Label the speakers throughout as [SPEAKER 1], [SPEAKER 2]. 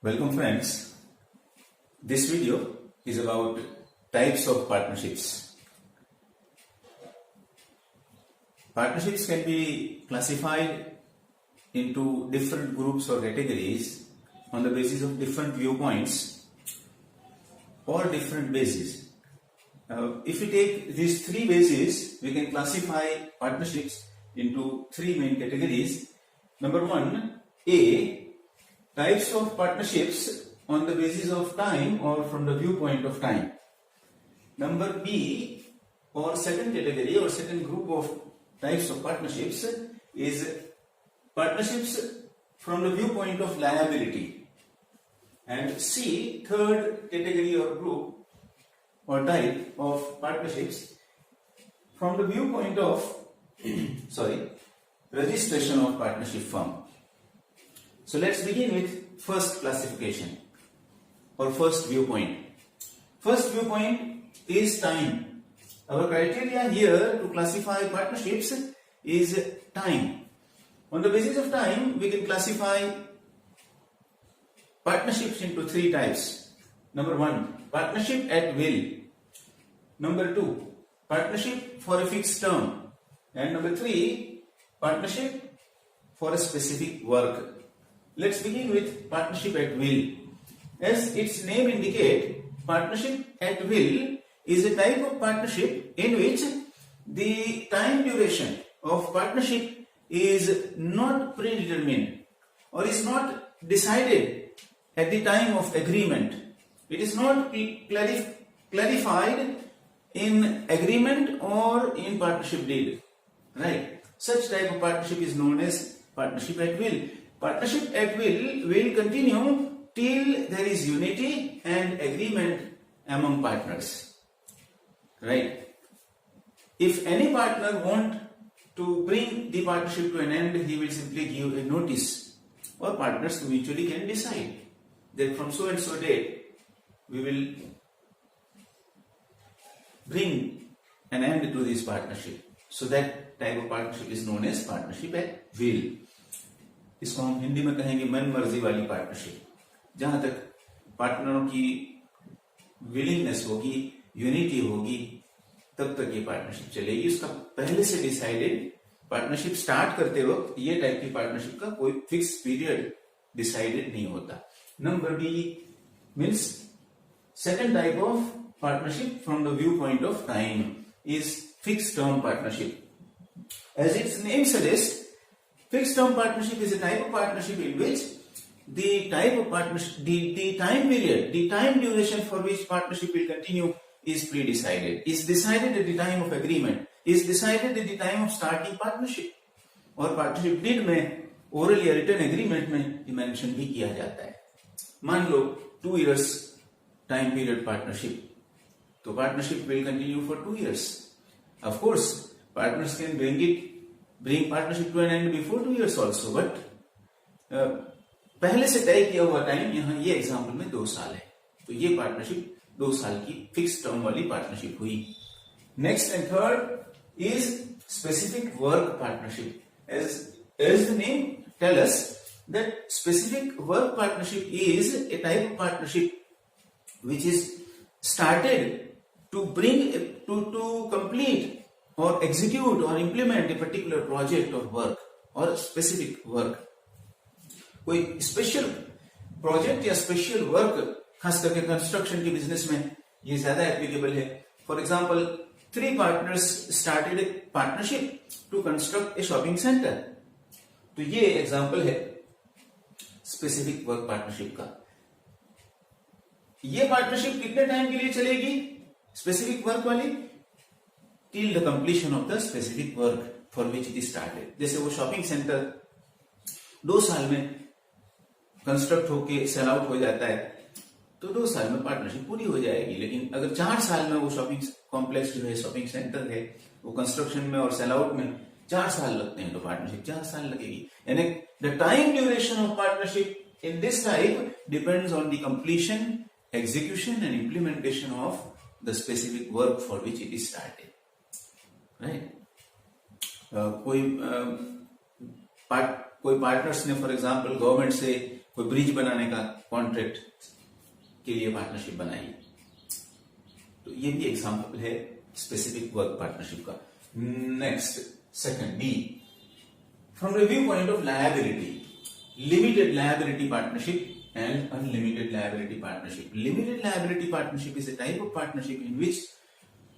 [SPEAKER 1] Welcome friends. This video is about types of partnerships. Partnerships can be classified into different groups or categories on the basis of different viewpoints or different bases. If we take these three bases, we can classify partnerships into three main categories. Number one, A, types of partnerships on the basis of time or from the viewpoint of time. Number B, or second category or second group of types of partnerships, is partnerships from the viewpoint of liability. And C, third category or group or type of partnerships from the viewpoint of registration of partnership firm. So let's begin with first classification or first viewpoint. First viewpoint is time. Our criteria here to classify partnerships is time. On the basis of time, we can classify partnerships into three types. Number one, partnership at will. Number two, partnership for a fixed term. And number three, partnership for a specific work. Let's begin with partnership at will. As its name indicates, partnership at will is a type of partnership in which the time duration of partnership is not predetermined or is not decided at the time of agreement. It is not clarified in agreement or in partnership deed. Right? Such type of partnership is known as partnership at will. Partnership at will continue till there is unity and agreement among partners. Right? If any partner want to bring the partnership to an end, he will simply give a notice, or partners mutually can decide that from so and so date we will bring an end to this partnership. So that type of partnership is known as partnership at will. इसको हम हिंदी में कहेंगे मन मर्जी वाली partnership. जहां तक पार्टनरों की विलिंगनेस होगी, यूनिटी होगी, तब तक ये पार्टनरशिप चलेगी. उसका पहले से डिसाइडेड पार्टनरशिप स्टार्ट करते वक्त ये टाइप की पार्टनरशिप का कोई फिक्स पीरियड डिसाइडेड नहीं होता. Number b means second type of partnership from the view point of time is fix term partnership. As its name suggest, fixed term partnership is a type of partnership in which the type of partnership, the time period, the time duration for which partnership will continue is pre-decided, is decided at the time of agreement, is decided at the time of starting partnership. और partnership deed में oral या written agreement में ये mention भी किया जाता है. मान लो 2 years time period partnership, तो partnership will continue for 2 years. Of course, partners can bring partnership to an end before 2 years also, but पहले से तय किया हुआ टाइम यहाँ ये एग्जाम्पल में 2 साल है. तो ये पार्टनरशिप 2 साल की फिक्स टर्म वाली पार्टनरशिप हुई. Next and third is specific work partnership. As the name tell us that specific work partnership is a type of partnership which is started to bring to complete or execute or implement a particular project or work or a specific work. कोई special project या special work, खास करके construction के business में ये ज्यादा applicable है. For example 3 partners started a partnership to construct a shopping centre. तो ये एग्जांपल है स्पेसिफिक वर्क पार्टनरशिप का. ये पार्टनरशिप कितने टाइम के लिए चलेगी स्पेसिफिक वर्क वाली? till the completion of the specific work for which it is started. जैसे वो शॉपिंग सेंटर 2 साल में कंस्ट्रक्ट होके सेल आउट हो जाता है, तो 2 साल में पार्टनरशिप पूरी हो जाएगी. लेकिन अगर 4 साल में वो शॉपिंग कॉम्प्लेक्स जो है, शॉपिंग सेंटर है, वो कंस्ट्रक्शन में और सेल आउट में 4 साल लगते हैं, तो पार्टनरशिप 4 साल लगेगी. यानी the time duration of partnership in this type depends on the completion, execution and implementation of the specific work for which it is started. Right? कोई पार्टनर्स ने फॉर एग्जांपल गवर्नमेंट से कोई ब्रिज बनाने का contract के लिए partnership बनाई। तो ये भी एग्जांपल है स्पेसिफिक वर्क पार्टनरशिप का। Next, second b, from review point of liability, limited liability partnership and unlimited liability partnership. Limited liability partnership is a type of partnership in which,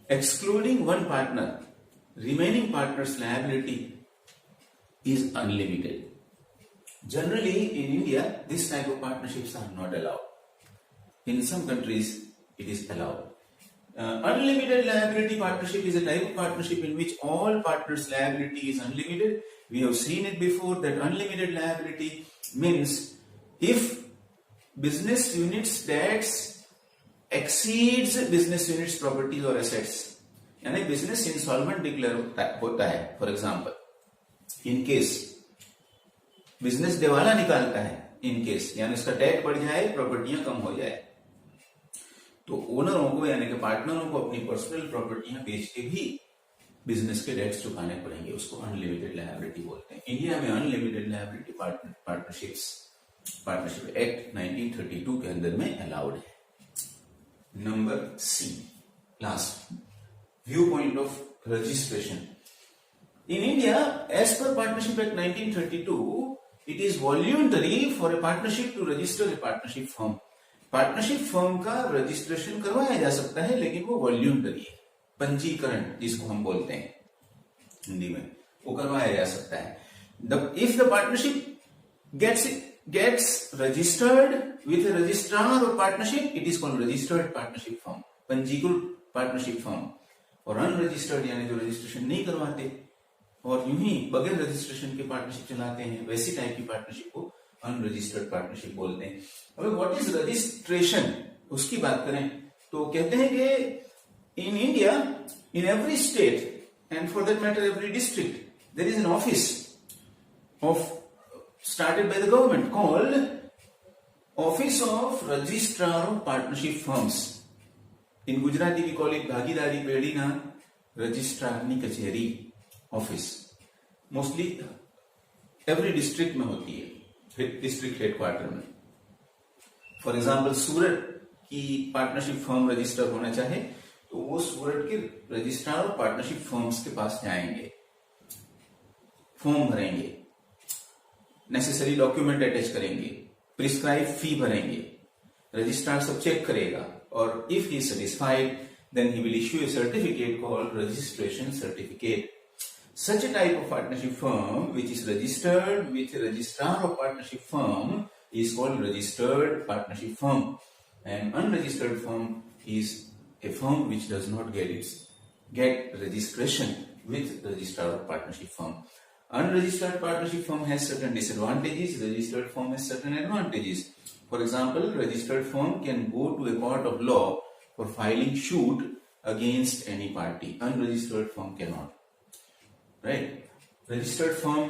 [SPEAKER 1] excluding one partner, remaining partner's liability is unlimited. Generally in India, this type of partnerships are not allowed. In some countries it is allowed. Unlimited liability partnership is a type of partnership in which all partners' liability is unlimited. We have seen it before that unlimited liability means if business units debts exceeds business units properties or assets, यानी business insolvent declare होता है, for example, in case business दिवाला निकालता है, in case यानी उसका date बढ़ जाए, प्रॉपर्टियां कम हो जाए, तो ओनरों को यानी कि पार्टनरों को अपनी पर्सनल प्रॉपर्टियां बेच के भी बिजनेस के डेट्स चुकाने पड़ेंगे, उसको अनलिमिटेड लायबिलिटी बोलते हैं। इंडिया में अनलिमिटेड लायबिलिटी पार्टनरशिप एक्ट 1932 के अंदर में अलाउड है। Number c, last, view point of registration. In India, as per partnership act 1932, it is voluntary for a partnership to register a partnership firm. Partnership firm का registration करवाया जा सकता है, लेकिन वो वॉल्यूंटरी है। पंजीकरण जिसको हम बोलते हैं हिंदी में, वो करवाया जा सकता है। If the partnership gets registered with a registrar और partnership, it is called registered partnership firm, पंजीकृत पार्टनरशिप फर्म। और अनरजिस्टर्ड यानी जो रजिस्ट्रेशन नहीं करवाते और यूं ही बगैर रजिस्ट्रेशन के पार्टनरशिप चलाते हैं, वैसी टाइप की पार्टनरशिप को अनरजिस्टर्ड पार्टनरशिप बोलते हैं। अब व्हाट इज रजिस्ट्रेशन, उसकी बात करें तो कहते हैं कि in India, in every state and for that matter every district, there is an office started by the government called Office of Registrar of Partnership Firms. In Gujarati we call it Bhagidari Pedina Registrarni Kacheri Office. Mostly every district में होती है, district headquarter में। For example, सूरत की partnership firm register होना चाहे तो वो सूरत के रजिस्ट्रार और पार्टनरशिप फर्म्स के पास जाएंगे, फॉर्म भरेंगे, नेसेसरी डॉक्यूमेंट अटैच करेंगे, प्रिस्क्राइब फी भरेंगे, रजिस्ट्रार सब चेक करेगा और if he satisfied then he will issue a certificate called registration certificate. Such a type of partnership firm which is registered with a registrar of partnership firm is called registered partnership firm, and unregistered firm is a firm which does not get registration with registrar of partnership firm. Unregistered partnership firm has certain disadvantages, registered firm has certain advantages. For example, registered firm can go to a court of law for filing suit against any party. Unregistered firm cannot. Right? Registered firm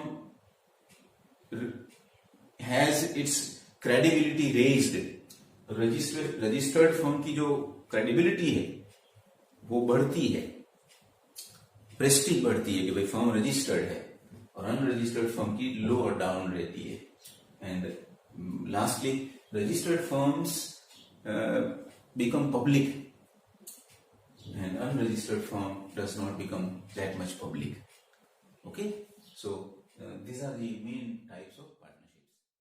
[SPEAKER 1] has its credibility raised. Registered firm की जो credibility है वो बढ़ती है, Prestige बढ़ती है कि भाई फर्म रजिस्टर्ड है, और अनरजिस्टर्ड फर्म की लो और डाउन रहती है। And lastly, registered firms become public and unregistered firm does not become that much public. Okay, so these are the main types of